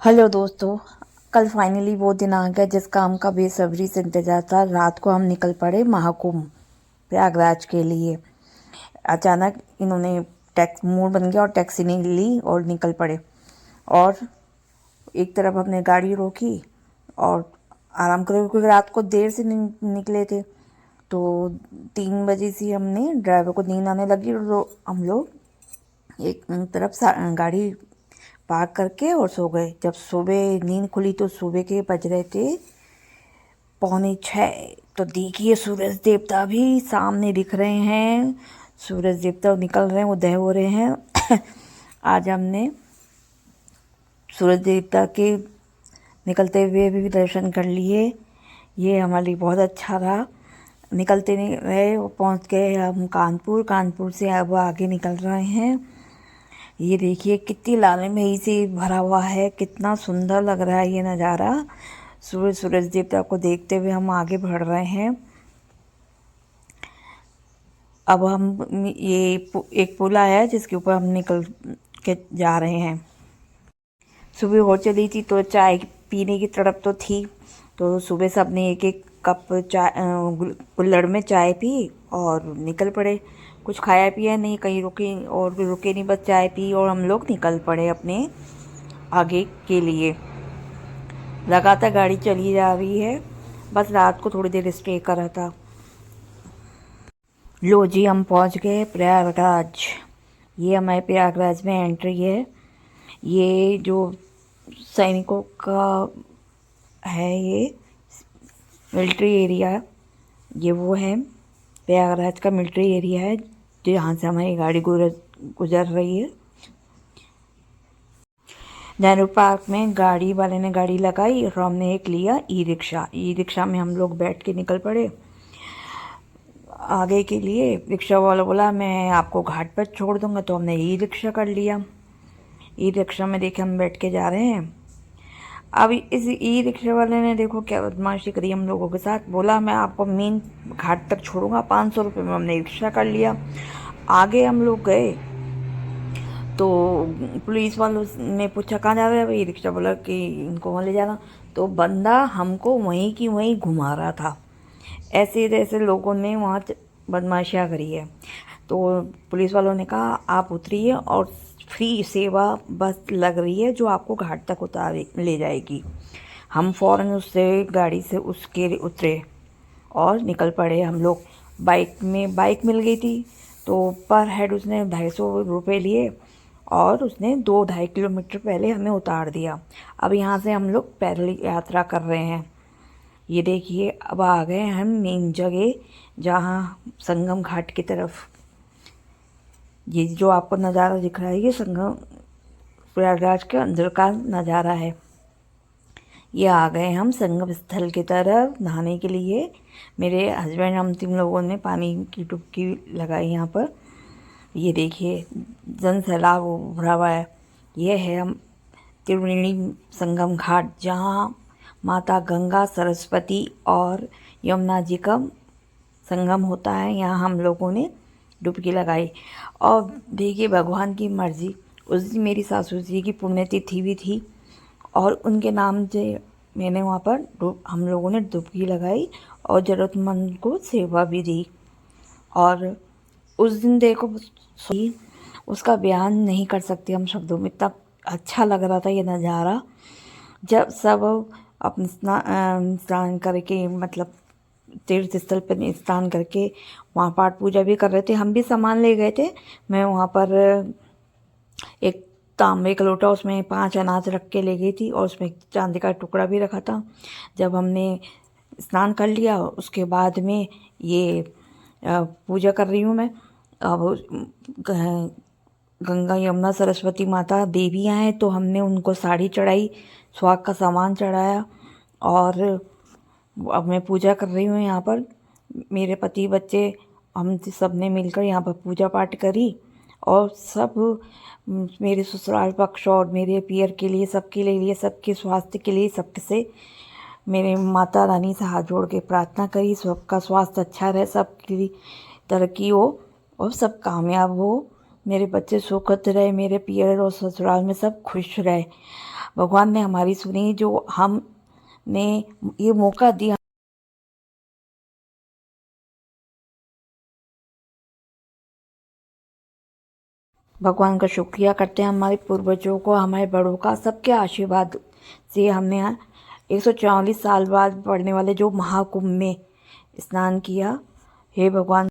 Hello दोस्तों। कल finally वो दिन आ गया जिस काम का बेसब्री से इंतजार था। रात को हम निकल पड़े महाकुंभ प्रयागराज के लिए। अचानक इन्होंने टैक्स मूड बन गया और टैक्सी नहीं ली और निकल पड़े। और एक तरफ हमने गाड़ी रोकी और आराम करो क्योंकि रात को देर से निकले थे। तो 3 बजे से हमने ड्राइवर को नींद आने लगी और हम लोग एक तरफ गाड़ी पार्क करके और सो गए। जब सुबह नींद खुली तो सुबह के बज रहे थे 5:45। तो देखिए सूरज देवता भी सामने दिख रहे हैं। सूरज देवता निकल रहे हैं, उदय हो रहे हैं। आज हमने सूरज देवता के निकलते हुए भी दर्शन कर लिए। ये हमारे लिए बहुत अच्छा रहा। निकलते नहीं रहे वो पहुँच गए हम कानपुर से अब आगे निकल रहे हैं। ये देखिए कितनी लालमयी से भरा हुआ है, कितना सुंदर लग रहा है ये नज़ारा। सूरज देवता को देखते हुए हम आगे बढ़ रहे हैं। अब हम ये एक पुल आया है जिसके ऊपर हम निकल के जा रहे हैं। सुबह हो चली थी तो चाय पीने की तड़प तो थी। तो सुबह सबने एक एक कप चाय कुल्हड़ में चाय पी और निकल पड़े। कुछ खाया पिया नहीं, कहीं रुके नहीं, बस चाय पी और हम लोग निकल पड़े अपने आगे के लिए। लगातार गाड़ी चली जा रही है, बस रात को थोड़ी देर स्टे करा था। लो जी, हम पहुंच गए प्रयागराज। ये हमारे प्रयागराज में एंट्री है। ये जो सैनिकों का है, ये मिलिट्री एरिया, ये वो है प्रयागराज का मिलिट्री एरिया है जहाँ से हमारी गाड़ी गुजर रही है। नेहरू पार्क में गाड़ी वाले ने गाड़ी लगाई और हमने एक लिया ई रिक्शा में हम लोग बैठ के निकल पड़े आगे के लिए। रिक्शा वाला बोला मैं आपको घाट पर छोड़ दूंगा, तो हमने ई रिक्शा कर लिया। ई रिक्शा में देखे हम बैठ के जा रहे हैं। अब इस ई रिक्शा वाले ने देखो क्या बदमाशी करी हम लोगों के साथ। बोला मैं आपको मेन घाट तक छोड़ूंगा 500 रुपये में। हमने रिक्शा कर लिया, आगे हम लोग गए तो पुलिस वालों ने पूछा कहाँ जा रहे हैं भाई। रिक्शा बोला कि इनको वहाँ ले जाना। तो बंदा हमको वहीं की वहीं घुमा रहा था। ऐसे ऐसे लोगों ने वहाँ बदमाशियाँ करी है। तो पुलिस वालों ने कहा आप उतरिए और फ्री सेवा बस लग रही है जो आपको घाट तक ले जाएगी। हम फ़ौरन उससे गाड़ी से उसके उतरे और निकल पड़े हम लोग। बाइक मिल गई थी तो पर हेड उसने 250 रुपये लिए और उसने 2-2.5 किलोमीटर पहले हमें उतार दिया। अब यहाँ से हम लोग पैदल यात्रा कर रहे हैं। ये देखिए अब आ गए हम मेन जगह जहाँ संगम घाट की तरफ। ये जो आपको नज़ारा दिख रहा है ये संगम प्रयागराज के अंदर का नज़ारा है। ये आ गए हम संगम स्थल की तरफ नहाने के लिए। मेरे हस्बैंड हम 3 लोगों ने पानी की डुबकी लगाई यहाँ पर। ये देखिए जन सैलाब भरा हुआ है। ये है हम त्रिवेणी संगम घाट जहाँ माता गंगा, सरस्वती और यमुना जी का संगम होता है। यहाँ हम लोगों ने डुबकी लगाई और देखिए भगवान की मर्जी, उस दिन मेरी सासू जी की पुण्यतिथि भी थी और उनके नाम से मैंने वहाँ पर हम लोगों ने डुबकी लगाई और ज़रूरतमंद को सेवा भी दी। और उस दिन देखो उसका बयान नहीं कर सकते हम शब्दों में, इतना अच्छा लग रहा था ये नज़ारा। जब सब अपने स्नान करके मतलब तीर्थ स्थल पर स्नान करके वहाँ पाठ पूजा भी कर रहे थे। हम भी सामान ले गए थे। मैं वहाँ पर एक तांबे का लोटा, उसमें 5 अनाज रख के ले गई थी और उसमें चांदी का टुकड़ा भी रखा था। जब हमने स्नान कर लिया उसके बाद में ये पूजा कर रही हूँ मैं। अब गंगा, यमुना, सरस्वती माता देवियाँ हैं तो हमने उनको साड़ी चढ़ाई, सुहाग का सामान चढ़ाया और अब मैं पूजा कर रही हूँ यहाँ पर। मेरे पति, बच्चे, हम सब ने मिलकर यहाँ पर पूजा पाठ करी और सब मेरे ससुराल पक्ष और मेरे पियर के लिए, सबके लिए, सबके स्वास्थ्य के लिए, सबसे मेरे माता रानी से हाथ जोड़ के प्रार्थना करी सबका स्वास्थ्य अच्छा रहे, सबकी तरक्की हो और सब कामयाब हो, मेरे बच्चे सुखद रहे, मेरे पियर और ससुराल में सब खुश रहे। भगवान ने हमारी सुनी, जो हमने ये मौका दिया। भगवान का शुक्रिया करते हैं, हमारे पूर्वजों को, हमारे बड़ों का, सबके आशीर्वाद से हमने 144 साल बाद पड़ने वाले जो महाकुंभ में स्नान किया। हे भगवान,